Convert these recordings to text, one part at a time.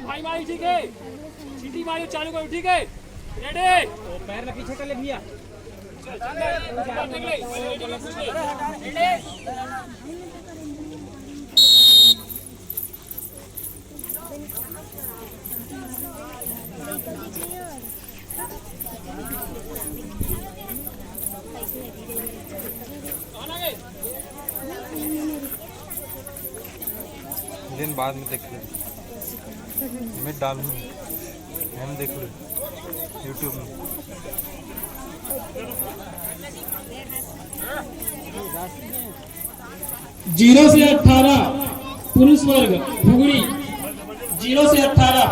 भाई मारी ठीक है, सीटी मारी चालू करो ठीक है, रेडी पैर ला पीछे कर ले भैया। दिन बाद में देख ले, मैं डालूँ, हम देख ले यूट्यूब में। 0 से 18 पुरुष वर्ग फुगड़ी 0 से 18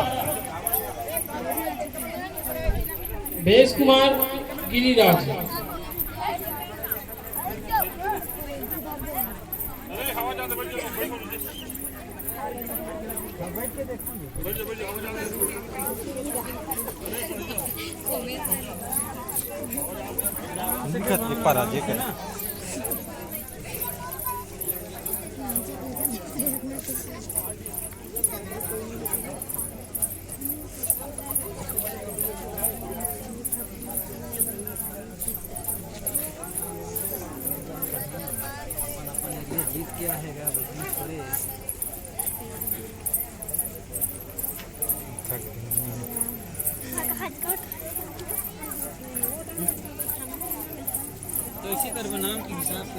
भेष कुमार गिरिराज। पराजय कर जीत गया है तो इसी तरह नाम के हिसाब से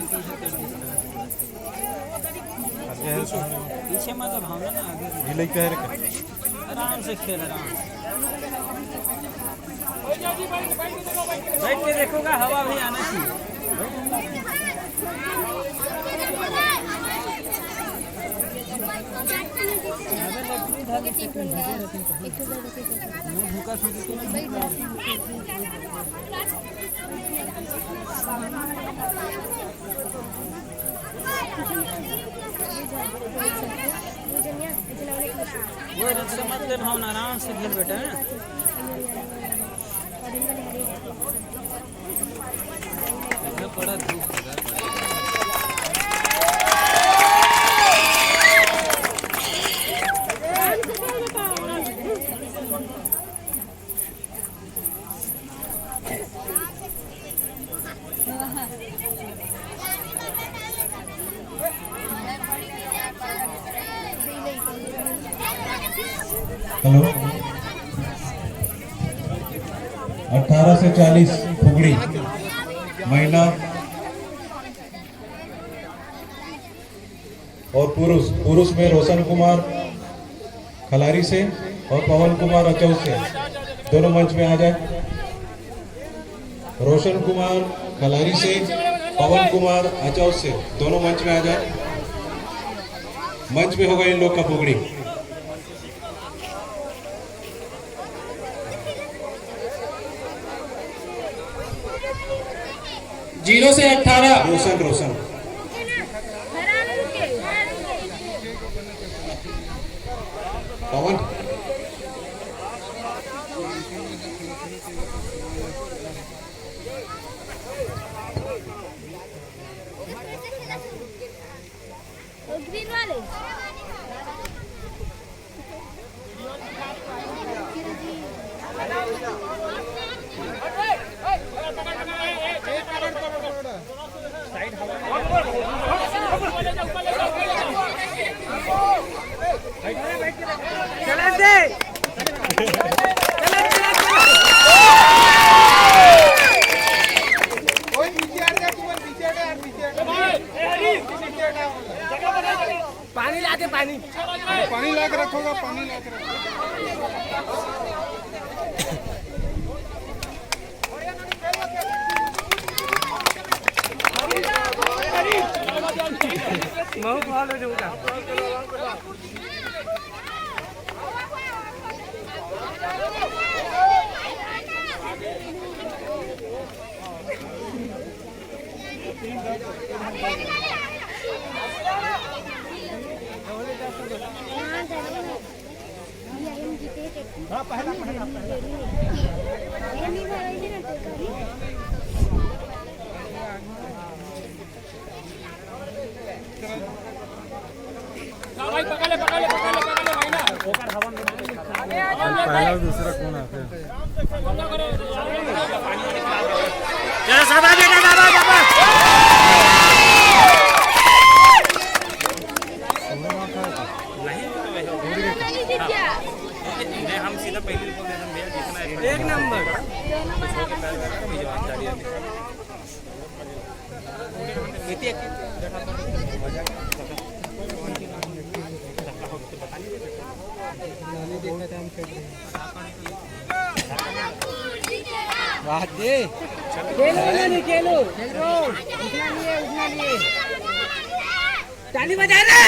पीछे मतलब भावना ना आगे आराम से खेल, आराम से बैठ के देखोगा, हवा भी आना चाहिए। वो रिक्शा मत ले भावना, आराम से खेल बेटा है। बड़ा धूप हेलो 18 से 40 फुगड़ी महिला और पुरुष में रोशन कुमार खलारी से और पवन कुमार अचौज से दोनों मंच में आ जाए। रोशन कुमार खलारी से, पवन कुमार अचौज से दोनों मंच में आ जाए। मंच में होगा इन लोग का फुगड़ी। 0 से 18 रोशन पवन ग्रीन वाले चले दे पानी लाके पानी ला के रखोगा, पानी ला के बहुत भाव हो जाऊंगा। हाँ पहला भाई पकड़ ले पहला और दूसरा कौन है फिर चलो सब आ बेटा सब हम सीधा पहले बोल देते हैं भैया जितना है एक नंबर ताली बजा रे